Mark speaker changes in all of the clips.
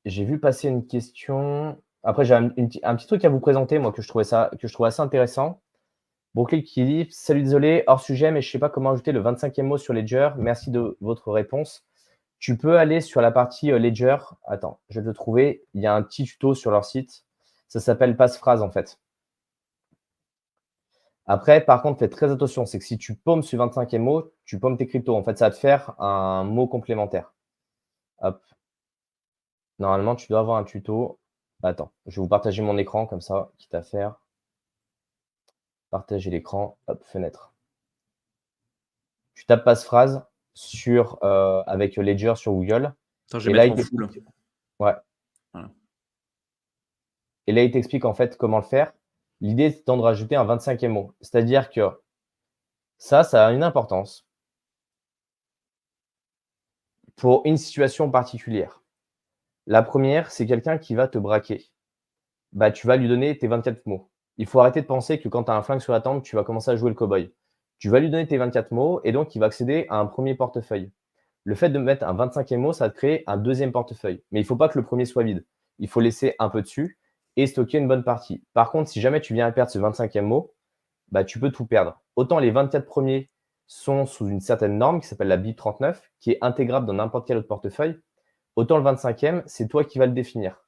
Speaker 1: J'ai vu passer une question. Après, j'ai un petit truc à vous présenter, moi, que je trouve assez intéressant. Brooklyn qui dit: «Salut, désolé, hors sujet, mais je sais pas comment ajouter le 25e mot sur Ledger. Merci de votre réponse». Tu peux aller sur la partie, Ledger. Attends, je vais te le trouver. Il y a un petit tuto sur leur site. Ça s'appelle passe-phrase, en fait. Après, par contre, fais très attention, c'est que si tu paumes ce 25e mot, tu paumes tes cryptos. En fait, ça va te faire un mot complémentaire. Hop, normalement, tu dois avoir un tuto. Attends, je vais vous partager mon écran comme ça, quitte à faire. Partager l'écran, hop, fenêtre. Tu tapes passe-phrase avec Ledger sur Google
Speaker 2: Attends, je vais
Speaker 1: et là,
Speaker 2: mettre
Speaker 1: il
Speaker 2: en full.
Speaker 1: t'explique ouais,
Speaker 2: Voilà.
Speaker 1: et là, il t'explique en fait comment le faire. L'idée étant de rajouter un 25e mot. C'est-à-dire que ça a une importance pour une situation particulière. La première, c'est quelqu'un qui va te braquer. Bah, tu vas lui donner tes 24 mots. Il faut arrêter de penser que quand tu as un flingue sur la tempe, tu vas commencer à jouer le cow-boy. Tu vas lui donner tes 24 mots et donc il va accéder à un premier portefeuille. Le fait de mettre un 25e mot, ça va te créer un deuxième portefeuille. Mais il ne faut pas que le premier soit vide. Il faut laisser un peu dessus et stocker une bonne partie. Par contre, si jamais tu viens à perdre ce 25e mot, bah, tu peux tout perdre. Autant les 24 premiers sont sous une certaine norme qui s'appelle la BIP 39, qui est intégrable dans n'importe quel autre portefeuille, autant le 25e, c'est toi qui vas le définir.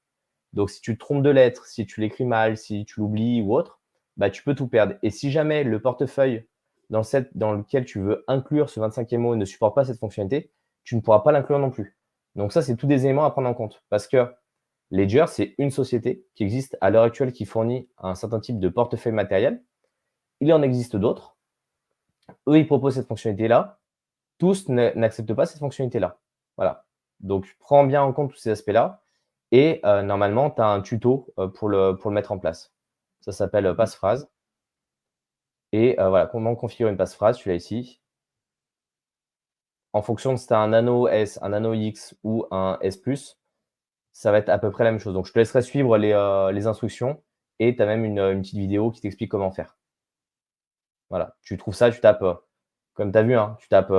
Speaker 1: Donc, si tu te trompes de lettre, si tu l'écris mal, si tu l'oublies ou autre, bah, tu peux tout perdre. Et si jamais le portefeuille dans lequel tu veux inclure ce 25e mot ne supporte pas cette fonctionnalité, tu ne pourras pas l'inclure non plus. Donc ça, c'est tous des éléments à prendre en compte. Parce que Ledger, c'est une société qui existe à l'heure actuelle qui fournit un certain type de portefeuille matériel. Il en existe d'autres. Eux, ils proposent cette fonctionnalité-là. Tous n'acceptent pas cette fonctionnalité-là. Voilà. Donc, prends bien en compte tous ces aspects-là. Et normalement, tu as un tuto pour le mettre en place. Ça s'appelle passe-phrase. Et voilà, comment configurer une passe-phrase, tu l'as ici. En fonction de si tu as un nano S, un nano X ou un S+, ça va être à peu près la même chose. Donc, je te laisserai suivre les instructions et tu as même une petite vidéo qui t'explique comment faire. Voilà, tu trouves ça, tu tapes, comme tu as vu, hein, tu tapes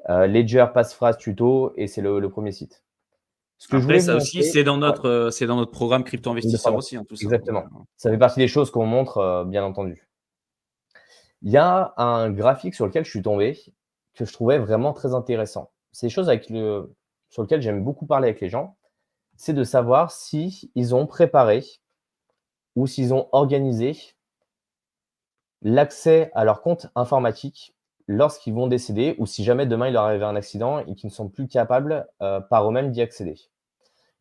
Speaker 1: Ledger passe-phrase tuto et c'est le premier site. Ce que je
Speaker 2: Après,
Speaker 1: voulais vous
Speaker 2: ça aussi,
Speaker 1: montrer, ouais,
Speaker 2: c'est dans notre programme crypto
Speaker 1: de
Speaker 2: investisseur
Speaker 1: formation.
Speaker 2: aussi, hein, tout ça. Donc,
Speaker 1: Exactement. Ça fait partie des choses qu'on montre, bien entendu. Il y a un graphique sur lequel je suis tombé, que je trouvais vraiment très intéressant. C'est des choses sur lesquelles j'aime beaucoup parler avec les gens, c'est de savoir si ils ont préparé ou s'ils ont organisé l'accès à leur compte informatique lorsqu'ils vont décéder ou si jamais demain il leur arrive un accident et qu'ils ne sont plus capables, par eux-mêmes d'y accéder.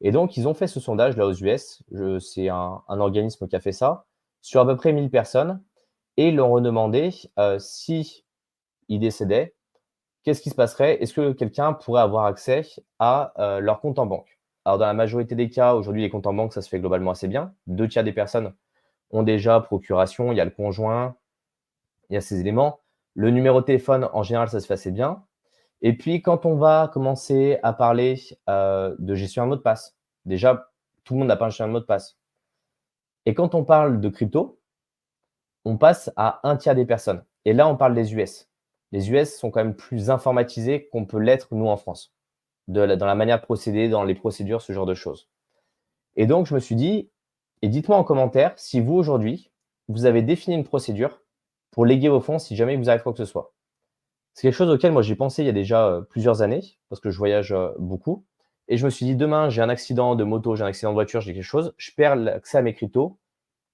Speaker 1: Et donc ils ont fait ce sondage là aux US, c'est un organisme qui a fait ça, sur à peu près 1000 personnes et ils leur ont demandé, s'ils décédaient, qu'est-ce qui se passerait? Est-ce que quelqu'un pourrait avoir accès à, leur compte en banque? Alors dans la majorité des cas, aujourd'hui, les comptes en banque, ça se fait globalement assez bien. 2 tiers des personnes ont déjà procuration, il y a le conjoint, il y a ces éléments. Le numéro de téléphone, en général, ça se fait assez bien. Et puis quand on va commencer à parler, de gestion de mot de passe, déjà, tout le monde n'a pas un gestionnaire de mot de passe. Et quand on parle de crypto, on passe à 1 tiers des personnes. Et là, on parle des US. Les US sont quand même plus informatisés qu'on peut l'être, nous, en France, dans la manière de procéder, dans les procédures, ce genre de choses. Et donc, je me suis dit, et dites-moi en commentaire si vous, aujourd'hui, vous avez défini une procédure pour léguer vos fonds si jamais il vous arrive quoi que ce soit. C'est quelque chose auquel moi j'ai pensé il y a déjà plusieurs années, parce que je voyage beaucoup. Et je me suis dit, demain, j'ai un accident de moto, j'ai un accident de voiture, j'ai quelque chose, je perds l'accès à mes cryptos,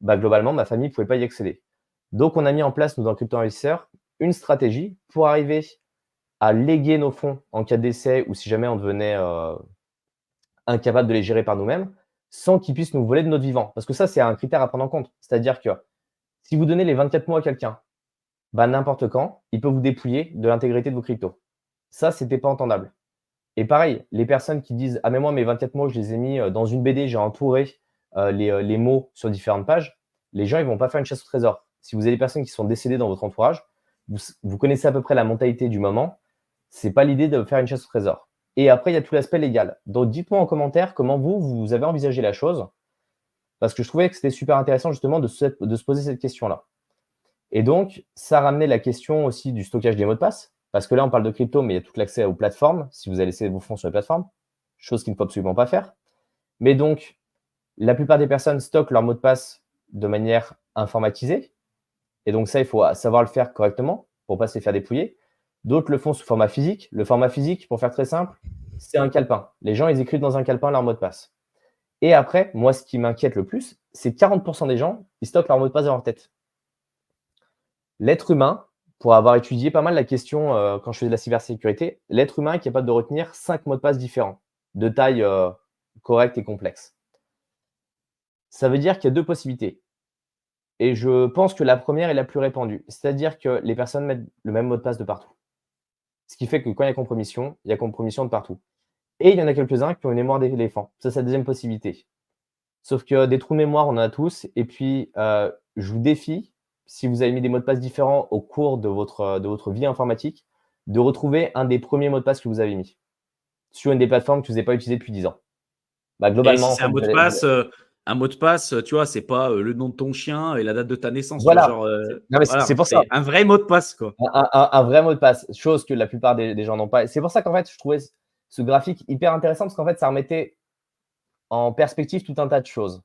Speaker 1: bah, globalement, ma famille ne pouvait pas y accéder. Donc, on a mis en place, nous, dans Crypto Investisseur, une stratégie pour arriver à léguer nos fonds en cas de décès ou si jamais on devenait incapable de les gérer par nous-mêmes, sans qu'ils puissent nous voler de notre vivant. Parce que ça, c'est un critère à prendre en compte. C'est-à-dire que si vous donnez les 24 mots à quelqu'un, bah, n'importe quand, il peut vous dépouiller de l'intégrité de vos cryptos. Ça, c'était pas entendable. Et pareil, les personnes qui disent: «Ah mais moi mes 24 mots, je les ai mis, dans une BD, j'ai entouré, les mots sur différentes pages», les gens, ils vont pas faire une chasse au trésor. Si vous avez des personnes qui sont décédées dans votre entourage, vous connaissez à peu près la mentalité du moment, c'est pas l'idée de faire une chasse au trésor. Et après, il y a tout l'aspect légal. Donc dites-moi en commentaire comment vous avez envisagé la chose, parce que je trouvais que c'était super intéressant justement de se poser cette question-là. Et donc, ça ramenait la question aussi du stockage des mots de passe, parce que là, on parle de crypto, mais il y a tout l'accès aux plateformes, si vous allez laisser vos fonds sur les plateformes, chose qu'il ne faut absolument pas faire. Mais donc, la plupart des personnes stockent leur mot de passe de manière informatisée. Et donc ça, il faut savoir le faire correctement pour ne pas se les faire dépouiller. D'autres le font sous format physique. Le format physique, pour faire très simple, c'est un calepin. Les gens, ils écrivent dans un calepin leur mot de passe. Et après, moi, ce qui m'inquiète le plus, c'est 40% des gens, ils stockent leur mot de passe dans leur tête. L'être humain, pour avoir étudié pas mal la question quand je faisais de la cybersécurité, l'être humain est capable de retenir 5 mots de passe différents, de taille correcte et complexe. Ça veut dire qu'il y a deux possibilités. Et je pense que la première est la plus répandue. C'est-à-dire que les personnes mettent le même mot de passe de partout. Ce qui fait que quand il y a compromission de partout. Et il y en a quelques-uns qui ont une mémoire d'éléphant. Ça, c'est la deuxième possibilité. Sauf que des trous de mémoire, on en a tous. Et puis, je vous défie, si vous avez mis des mots de passe différents au cours de votre vie informatique, de retrouver un des premiers mots de passe que vous avez mis sur une des plateformes que vous n'avez pas utilisées depuis 10 ans. Bah,
Speaker 2: Et
Speaker 1: globalement,
Speaker 2: si
Speaker 1: en
Speaker 2: c'est
Speaker 1: fait,
Speaker 2: un mot de passe, tu vois, c'est pas le nom de ton chien et la date de ta naissance, tu vois,
Speaker 1: voilà.
Speaker 2: genre,
Speaker 1: Non, mais
Speaker 2: voilà,
Speaker 1: c'est pour ça.
Speaker 2: c'est un vrai mot de passe, quoi.
Speaker 1: Un vrai mot de passe, chose que la plupart des gens n'ont pas. C'est pour ça qu'en fait, je trouvais ce graphique hyper intéressant parce qu'en fait, ça remettait en perspective tout un tas de choses.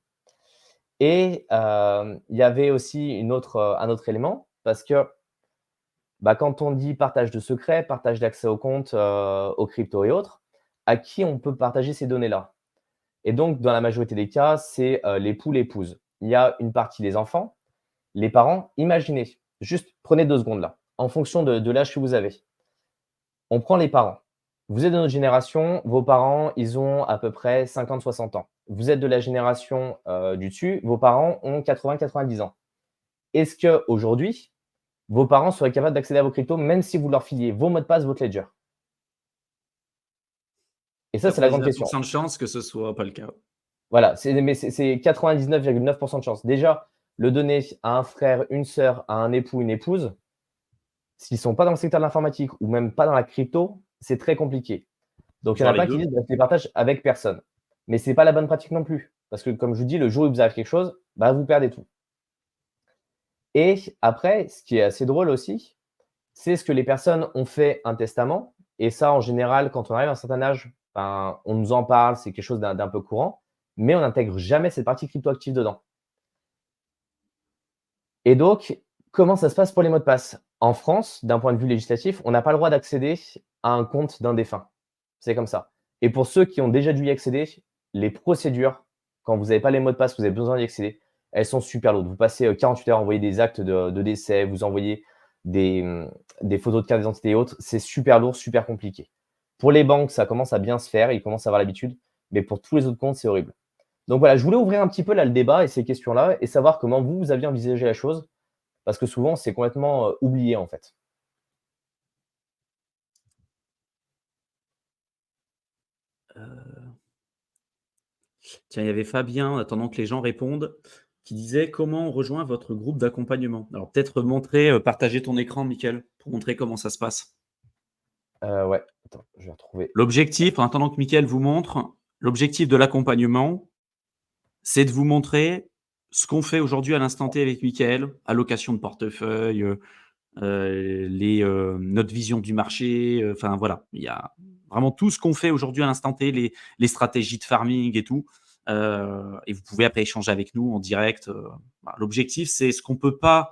Speaker 1: Et il y avait aussi un autre élément parce que bah, quand on dit partage de secrets, partage d'accès aux comptes, aux cryptos et autres, à qui on peut partager ces données-là? Et donc, dans la majorité des cas, c'est l'époux, l'épouse. Il y a une partie des enfants, les parents. Imaginez, juste prenez 2 secondes là, en fonction de l'âge que vous avez. On prend les parents. Vous êtes de notre génération, vos parents, ils ont à peu près 50-60 ans. Vous êtes de la génération du dessus, vos parents ont 80-90 ans. Est-ce qu'aujourd'hui, vos parents seraient capables d'accéder à vos cryptos, même si vous leur filiez vos mots de passe, votre ledger? Et ça, c'est la grande
Speaker 2: 99
Speaker 1: question.
Speaker 2: de chance que ce soit pas le cas.
Speaker 1: Voilà, c'est 99,9 de chance. Déjà, le donner à un frère, une sœur, à un époux, une épouse, s'ils ne sont pas dans le secteur de l'informatique ou même pas dans la crypto, c'est très compliqué. Donc il y en
Speaker 2: Genre
Speaker 1: a
Speaker 2: les
Speaker 1: plein qui
Speaker 2: 2.
Speaker 1: disent: «Bah, je les partage avec personne». Mais c'est pas la bonne pratique non plus. Parce que comme je vous dis, le jour où il vous arrive quelque chose, bah, vous perdez tout. Et après, ce qui est assez drôle aussi, c'est ce que les personnes ont fait un testament. Et ça, en général, quand on arrive à un certain âge, ben, on nous en parle, c'est quelque chose d'un peu courant, mais on n'intègre jamais cette partie cryptoactive dedans. Et donc, comment ça se passe pour les mots de passe? En France, d'un point de vue législatif, on n'a pas le droit d'accéder à un compte d'un défunt. C'est comme ça. Et pour ceux qui ont déjà dû y accéder, les procédures, quand vous n'avez pas les mots de passe, vous avez besoin d'y accéder, elles sont super lourdes. Vous passez 48 heures à envoyer des actes de décès, vous envoyez des photos de carte d'identité et autres. C'est super lourd, super compliqué. Pour les banques, ça commence à bien se faire, ils commencent à avoir l'habitude, mais pour tous les autres comptes, c'est horrible. Donc voilà, je voulais ouvrir un petit peu là le débat et ces questions-là et savoir comment vous, vous aviez envisagé la chose, parce que souvent c'est complètement oublié en fait.
Speaker 2: Tiens, il y avait Fabien, en attendant que les gens répondent, qui disait: «Comment on rejoint votre groupe d'accompagnement?» Alors peut-être montrer, partager ton écran, Mickaël, pour montrer comment ça se passe.
Speaker 1: Ouais, attends, je vais retrouver.
Speaker 2: L'objectif, en attendant que Mickaël vous montre, l'objectif de l'accompagnement, c'est de vous montrer ce qu'on fait aujourd'hui à l'instant T avec Mickaël, allocation de portefeuille, notre vision du marché, enfin voilà. Il y a vraiment tout ce qu'on fait aujourd'hui à l'instant T, les stratégies de farming et tout, et vous pouvez après échanger avec nous en direct, voilà. L'objectif, c'est ce qu'on peut pas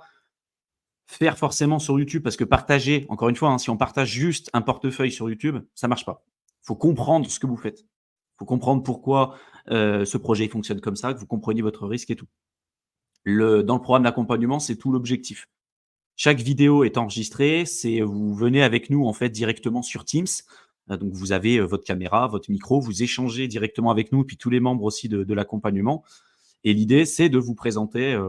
Speaker 2: faire forcément sur YouTube parce que partager, encore une fois, hein, si on partage juste un portefeuille sur YouTube, ça marche pas. Il faut comprendre ce que vous faites. Il faut comprendre pourquoi, ce projet fonctionne comme ça, que vous compreniez votre risque et tout. Dans le programme d'accompagnement, c'est tout l'objectif. Chaque vidéo est enregistrée, c'est vous venez avec nous en fait directement sur Teams. Donc vous avez, votre caméra, votre micro, vous échangez directement avec nous, puis tous les membres aussi de l'accompagnement et l'idée, c'est de vous présenter,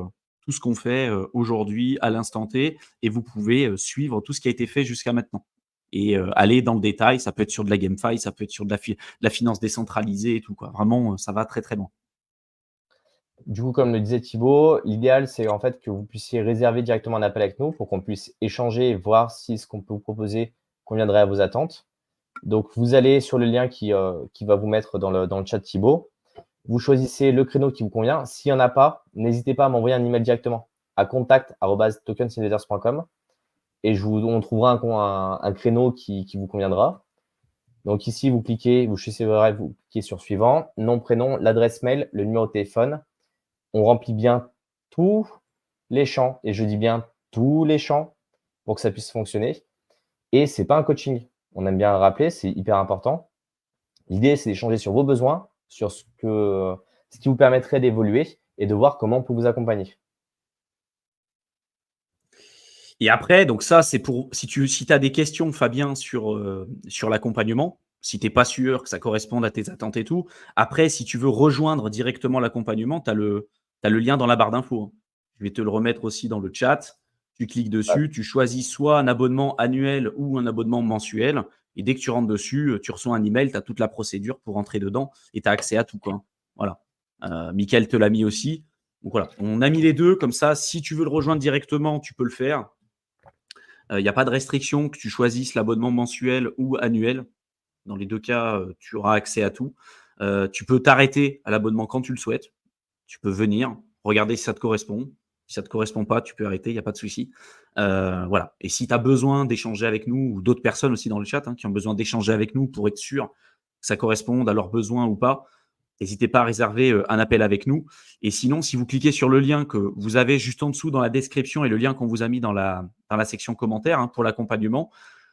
Speaker 2: tout ce qu'on fait, aujourd'hui à l'instant T et vous pouvez, suivre tout ce qui a été fait jusqu'à maintenant et aller dans le détail. Ça peut être sur de la GameFi, ça peut être sur de la finance décentralisée et tout quoi. Vraiment, ça va très, très loin.
Speaker 1: Du coup, comme le disait Thibaut, l'idéal, c'est en fait que vous puissiez réserver directement un appel avec nous pour qu'on puisse échanger et voir si ce qu'on peut vous proposer conviendrait à vos attentes. Donc, vous allez sur le lien qui va vous mettre dans le chat Thibaut. Vous choisissez le créneau qui vous convient. S'il n'y en a pas, n'hésitez pas à m'envoyer un email directement à contact@tokensinvestors.com et on trouvera un créneau qui vous conviendra. Donc ici, vous cliquez, vous choisissez votre rêve, vous cliquez sur suivant, nom, prénom, l'adresse mail, le numéro de téléphone. On remplit bien tous les champs, et je dis bien tous les champs pour que ça puisse fonctionner. Et c'est pas un coaching. On aime bien le rappeler, c'est hyper important. L'idée, c'est d'échanger sur vos besoins, sur ce qui vous permettrait d'évoluer et de voir comment on peut vous accompagner.
Speaker 2: Et après, donc ça, c'est pour si as des questions, Fabien, sur l'accompagnement, si tu es pas sûr que ça corresponde à tes attentes et tout. Après, si tu veux rejoindre directement l'accompagnement, tu as le lien dans la barre d'infos, hein. Je vais te le remettre aussi dans le chat. Tu cliques
Speaker 1: Ouais,
Speaker 2: dessus, tu choisis soit un abonnement annuel ou un abonnement mensuel. Et dès que tu rentres dessus, tu reçois un email, tu as toute la procédure pour rentrer dedans et tu as accès à tout, quoi, hein. Voilà. Mickaël te l'a mis aussi. Donc voilà, on a mis les deux. Comme ça, si tu veux le rejoindre directement, tu peux le faire. Il n'y a pas de restriction que tu choisisses l'abonnement mensuel ou annuel. Dans les deux cas, tu auras accès à tout. Tu peux t'arrêter à l'abonnement quand tu le souhaites. Tu peux venir, regarder si ça te correspond. Si ça ne te correspond pas, tu peux arrêter, il n'y a pas de souci. Voilà. Et si tu as besoin d'échanger avec nous, ou d'autres personnes aussi dans le chat, hein, qui ont besoin d'échanger avec nous pour être sûr que ça corresponde à leurs besoins ou pas, n'hésitez pas à réserver un appel avec nous. Et sinon, si vous cliquez sur le lien que vous avez juste en dessous dans la description et le lien qu'on vous a mis dans la section commentaires, hein, pour l'accompagnement,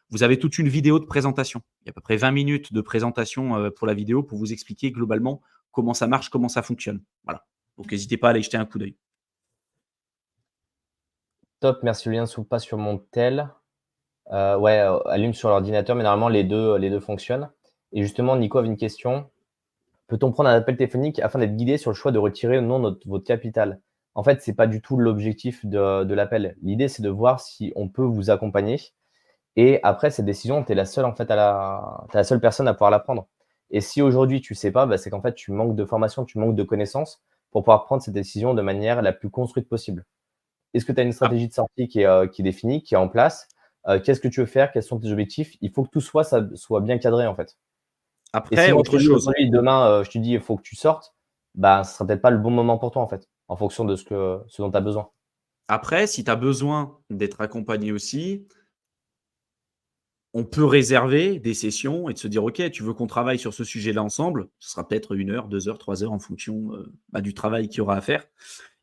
Speaker 2: vous avez toute une vidéo de présentation. Il y a à peu près 20 minutes de présentation pour la vidéo pour vous expliquer globalement comment ça marche, comment ça fonctionne. Voilà. Donc, n'hésitez pas à aller jeter un coup d'œil.
Speaker 1: top, merci. Le lien ne s'ouvre pas sur mon tel. Ouais, allume sur l'ordinateur, mais normalement, les deux fonctionnent. Et justement, Nico avait une question. Peut-on prendre un appel téléphonique afin d'être guidé sur le choix de retirer ou non votre capital? En fait, c'est pas du tout l'objectif de l'appel. L'idée, c'est de voir si on peut vous accompagner. Et après, cette décision, tu es la seule en fait t'es la seule personne à pouvoir la prendre. Et si aujourd'hui tu sais pas, bah, c'est qu'en fait tu manques de formation, tu manques de connaissances pour pouvoir prendre cette décision de manière la plus construite possible. Est-ce que tu as une
Speaker 2: Ah,
Speaker 1: stratégie de sortie qui est définie, qui est en place? Qu'est-ce que tu veux faire? Quels sont tes objectifs? Il faut que tout ça soit bien cadré en fait. Et si
Speaker 2: après,
Speaker 1: moi je te
Speaker 2: autre
Speaker 1: dis
Speaker 2: chose.
Speaker 1: aujourd'hui, demain, je te dis: «Il faut que tu sortes», bah, ce sera peut-être pas le bon moment pour toi en fait, en fonction de ce dont tu as besoin.
Speaker 2: Après, si tu as besoin d'être accompagné aussi, on peut réserver des sessions et de se dire: «OK, tu veux qu'on travaille sur ce sujet-là ensemble?» Ce sera peut-être 1 heure, 2 heures, 3 heures en fonction, du travail qu'il y aura à faire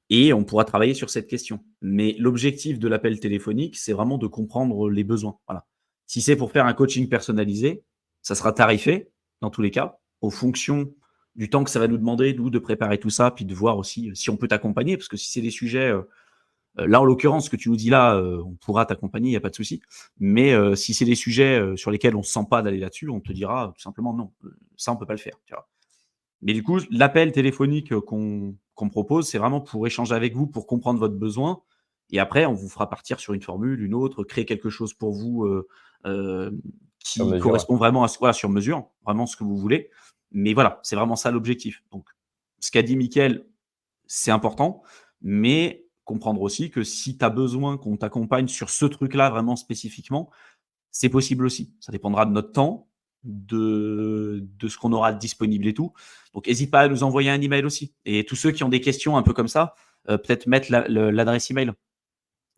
Speaker 2: et on pourra travailler sur cette question. Mais l'objectif de l'appel téléphonique, c'est vraiment de comprendre les besoins, voilà. Si c'est pour faire un coaching personnalisé, ça sera tarifé dans tous les cas, en fonction du temps que ça va nous demander, nous, de préparer tout ça, puis de voir aussi, si on peut t'accompagner. Parce que si c'est des sujets, là, en l'occurrence, ce que tu nous dis là, on pourra t'accompagner, il y a pas de souci. Mais si c'est des sujets, sur lesquels on ne se sent pas d'aller là-dessus, on te dira tout simplement: «Non, ça on peut pas le faire», tu vois? Mais du coup, l'appel téléphonique, qu'on propose, c'est vraiment pour échanger avec vous, pour comprendre votre besoin et après on vous fera partir sur une formule, une autre, créer quelque chose pour vous,
Speaker 1: Sur
Speaker 2: qui
Speaker 1: mesure, ouais.
Speaker 2: correspond vraiment à ce voilà, sur mesure, vraiment ce que vous voulez. Mais voilà, c'est vraiment ça l'objectif. Donc ce qu'a dit Mickaël, c'est important, mais comprendre aussi que si tu as besoin qu'on t'accompagne sur ce truc-là vraiment spécifiquement, c'est possible aussi. Ça dépendra de notre temps, de ce qu'on aura de disponible et tout. Donc hésite pas à nous envoyer un email aussi et tous ceux qui ont des questions un peu comme ça, peut-être mettre l'adresse email,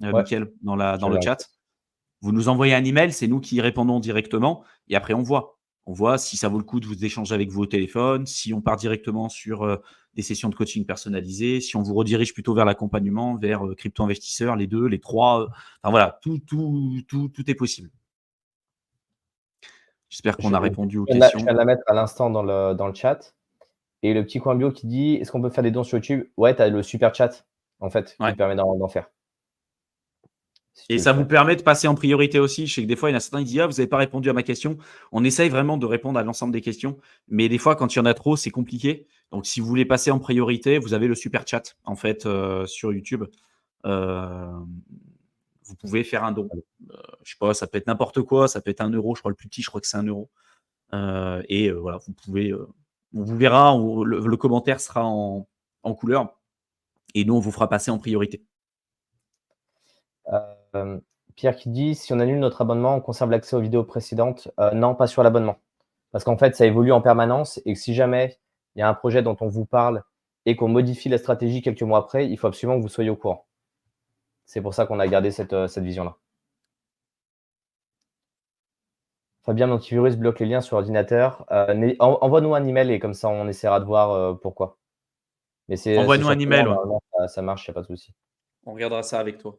Speaker 1: Ouais,
Speaker 2: Mickaël,
Speaker 1: je
Speaker 2: dans le
Speaker 1: vais
Speaker 2: chat. Vous nous envoyez un email, c'est nous qui y répondons directement et après on voit. On voit si ça vaut le coup de vous échanger avec vous au téléphone, si on part directement sur, des sessions de coaching personnalisées, si on vous redirige plutôt vers l'accompagnement, vers, crypto investisseurs, les 2, les 3. Enfin voilà, tout est possible. J'espère qu'on
Speaker 1: je
Speaker 2: a répondu aux
Speaker 1: je viens
Speaker 2: questions.
Speaker 1: de la mettre à l'instant dans le chat. Et le petit coin bio qui dit: «Est-ce qu'on peut faire des dons sur YouTube?» Ouais, tu as le super chat, en fait, qui
Speaker 2: Ouais.
Speaker 1: te permet d'en faire, si
Speaker 2: Et
Speaker 1: tu veux le
Speaker 2: ça vous
Speaker 1: faire.
Speaker 2: permet de passer en priorité aussi. Je sais que des fois, il y en a certains qui disent: «Ah, vous n'avez pas répondu à ma question». On essaye vraiment de répondre à l'ensemble des questions, mais des fois, quand il y en a trop, c'est compliqué. Donc si vous voulez passer en priorité, vous avez le super chat, en fait, sur YouTube. Hem, vous pouvez faire un don. Je sais pas, ça peut être n'importe quoi, ça peut être 1 €, je crois le plus petit, je crois que c'est 1 €. Et voilà, vous pouvez, on vous verra, le commentaire sera en couleur et nous, on vous fera passer en priorité.
Speaker 1: Hem, Pierre qui dit: «Si on annule notre abonnement, on conserve l'accès aux vidéos précédentes?» Non, pas sur l'abonnement. Parce qu'en fait, ça évolue en permanence et que si jamais il y a un projet dont on vous parle et qu'on modifie la stratégie quelques mois après, il faut absolument que vous soyez au courant. C'est pour ça qu'on a gardé cette vision-là. Fabien, mon antivirus bloque les liens sur l'ordinateur. Envoie-nous un email et comme ça, on essaiera de voir pourquoi. Mais c'est
Speaker 2: Envoie-nous
Speaker 1: sur
Speaker 2: un
Speaker 1: commande,
Speaker 2: email, ouais.
Speaker 1: normalement, ça marche, il n'y a pas de souci.
Speaker 2: On regardera ça avec toi.